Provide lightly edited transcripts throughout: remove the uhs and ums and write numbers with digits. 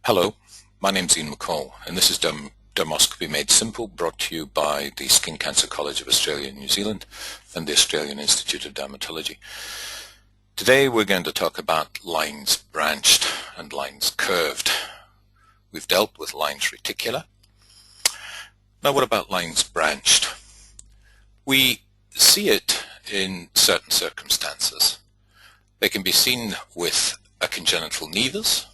Hello, my name's Ian McCall, and this is Dermoscopy Made Simple, brought to you by the Skin Cancer College of Australia and New Zealand and the Australian Institute of Dermatology. Today we're going to talk about lines branched and lines curved. We've dealt with lines reticular. Now what about lines branched? We see it in certain circumstances. They can be seen with a congenital nevus.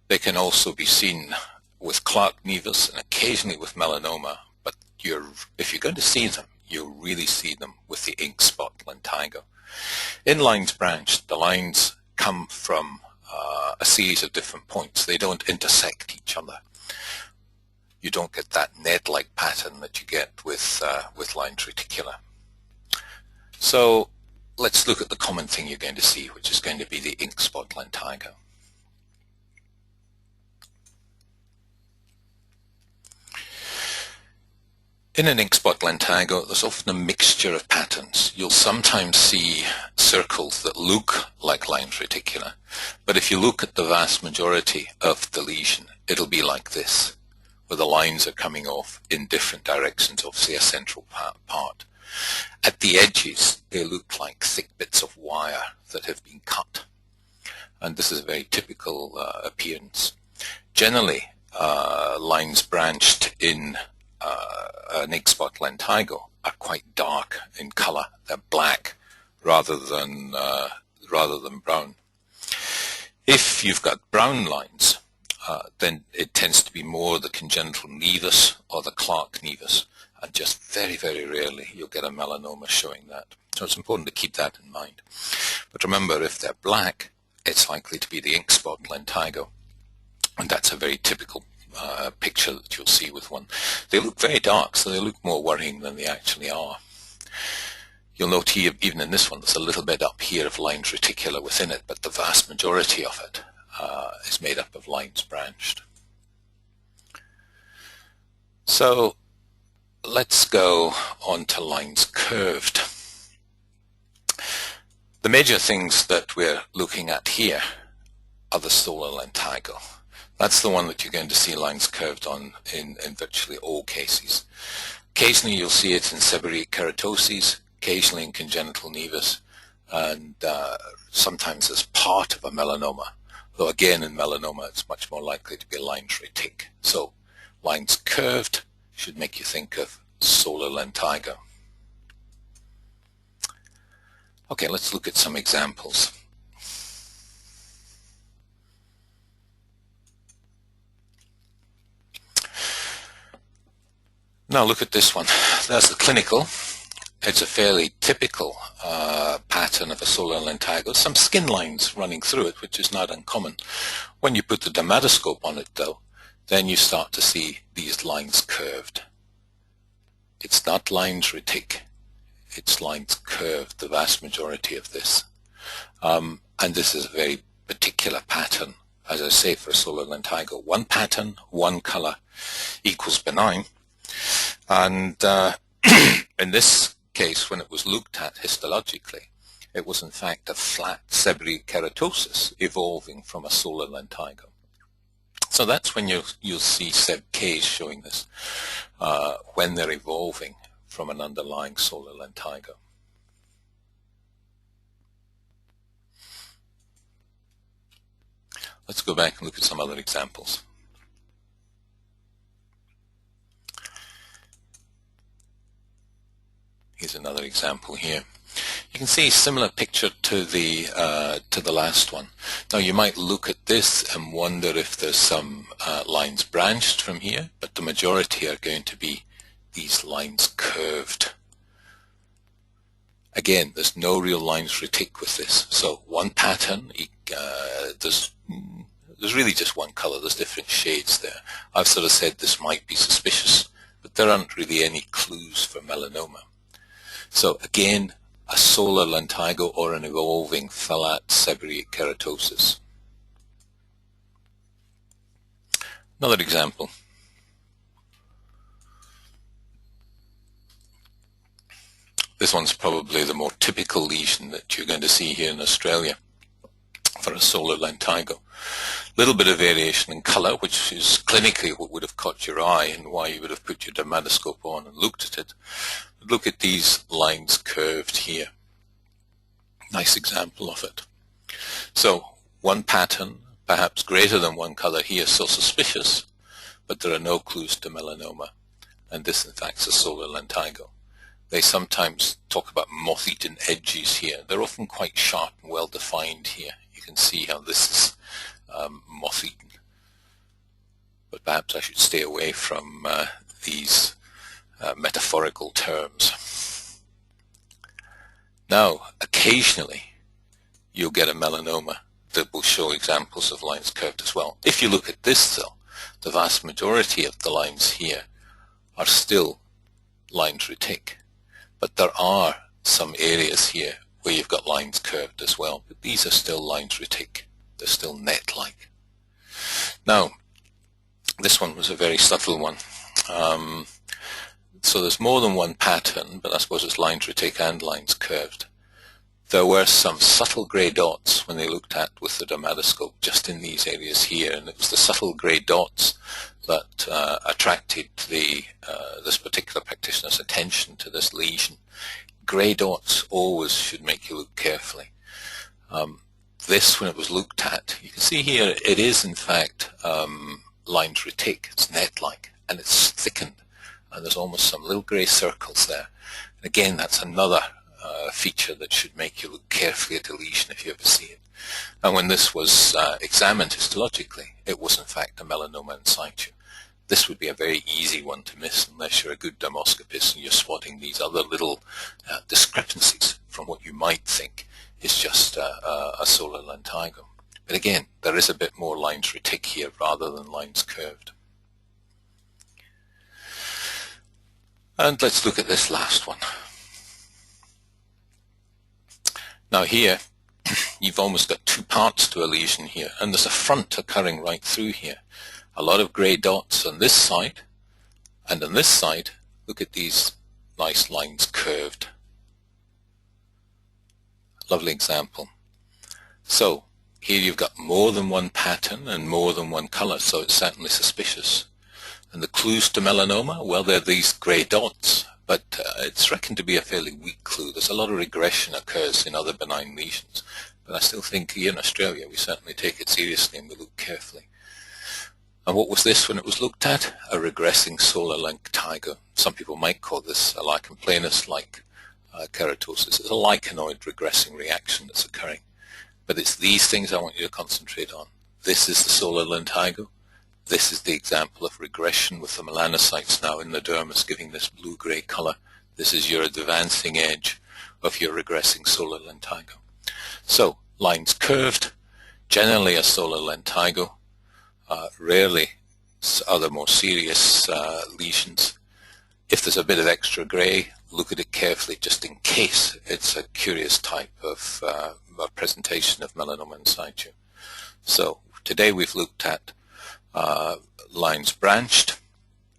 They can also be seen with Clark nevus and occasionally with melanoma, but if you're going to see them, you'll really see them with the ink spot lentigo. In lines branched, the lines come from a series of different points. They don't intersect each other. You don't get that net-like pattern that you get with lines reticular. So let's look at the common thing you're going to see, which is going to be the ink spot lentigo. In an ink spot lentigo, there's often a mixture of patterns. You'll sometimes see circles that look like lines reticular, but if you look at the vast majority of the lesion, it'll be like this, where the lines are coming off in different directions, obviously a central part. At the edges, they look like thick bits of wire that have been cut, and this is a very typical appearance. Generally, lines branched in an ink spot lentigo are quite dark in color. They're black rather than brown. If you've got brown lines, then it tends to be more the congenital nevus or the Clark nevus, and just very, very rarely you'll get a melanoma showing that. So it's important to keep that in mind. But remember, if they're black, it's likely to be the ink spot lentigo, and that's a very typical picture that you'll see with one. They look very dark, so they look more worrying than they actually are. You'll note here, even in this one, there's a little bit up here of lines reticular within it, but the vast majority of it is made up of lines branched. So let's go on to lines curved. The major things that we're looking at here are the solar lentigo. That's the one that you're going to see lines curved on in virtually all cases. Occasionally you'll see it in seborrheic keratoses, occasionally in congenital nevus, and sometimes as part of a melanoma. Though again, in melanoma, it's much more likely to be lines retic. So lines curved should make you think of solar lentigo. Okay, let's look at some examples. Now look at this one. That's the clinical. It's a fairly typical pattern of a solar lentigo. Some skin lines running through it, which is not uncommon. When you put the dermatoscope on it, though, then you start to see these lines curved. It's not lines retic. It's lines curved, the vast majority of this. And this is a very particular pattern. As I say, for a solar lentigo, one pattern, one color equals benign. And in this case, when it was looked at histologically, it was in fact a flat seborrheic keratosis evolving from a solar lentigo. So that's when you'll see seb-Ks showing this, when they're evolving from an underlying solar lentigo. Let's go back and look at some other examples. Here's another example here. You can see a similar picture to the last one. Now you might look at this and wonder if there's some lines branched from here, but the majority are going to be these lines curved. Again, there's no real lines retic with this. So one pattern, there's really just one color. There's different shades there. I've sort of said this might be suspicious, but there aren't really any clues for melanoma. So again, a solar lentigo or an evolving flat seborrheic keratosis. Another example. This one's probably the more typical lesion that you're going to see here in Australia. for a solar lentigo. Little bit of variation in color, which is clinically what would have caught your eye and why you would have put your dermatoscope on and looked at it. But look at these lines curved here. Nice example of it. So one pattern, perhaps greater than one color here, so suspicious, but there are no clues to melanoma. And this in fact is a solar lentigo. They sometimes talk about moth-eaten edges here. They're often quite sharp and well defined here. You can see how this is moth-eaten. But perhaps I should stay away from these metaphorical terms. Now, occasionally you'll get a melanoma that will show examples of lines curved as well. If you look at this though, the vast majority of the lines here are still lines retic. But there are some areas here where you've got lines curved as well. But these are still lines retic. They're still net-like. Now, this one was a very subtle one. So there's more than one pattern, but I suppose it's lines retic and lines curved. There were some subtle grey dots when they looked at with the dermatoscope just in these areas here, and it was the subtle grey dots that attracted this particular practitioner's attention to this lesion. Grey dots always should make you look carefully. This, when it was looked at, you can see here it is in fact lines retic, it's net-like, and it's thickened, and there's almost some little grey circles there. And again, that's another feature that should make you look carefully at a lesion if you ever see it. And when this was examined histologically, it was in fact a melanoma in situ. This would be a very easy one to miss unless you're a good dermoscopist and you're spotting these other little discrepancies from what you might think is just a solar lentigo. But again, there is a bit more lines retic here rather than lines curved. And let's look at this last one. Now here, you've almost got two parts to a lesion here, and there's a front occurring right through here. A lot of grey dots on this side, and on this side, look at these nice lines curved. Lovely example. So here you've got more than one pattern and more than one color, so it's certainly suspicious. And the clues to melanoma, well, they're these grey dots, but it's reckoned to be a fairly weak clue. There's a lot of regression occurs in other benign lesions, but I still think here in Australia we certainly take it seriously and we look carefully. And what was this when it was looked at? A regressing solar lentigo. Some people might call this a lichen planus-like keratosis. It's a lichenoid regressing reaction that's occurring. But it's these things I want you to concentrate on. This is the solar lentigo. This is the example of regression with the melanocytes now in the dermis giving this blue-grey color. This is your advancing edge of your regressing solar lentigo. So, lines curved, generally a solar lentigo. Rarely other more serious lesions. If there's a bit of extra grey, look at it carefully just in case it's a curious type of presentation of melanoma in situ. So today we've looked at lines branched,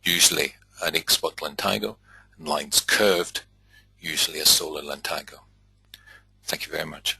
usually an ink spot lentigo, and lines curved, usually a solar lentigo. Thank you very much.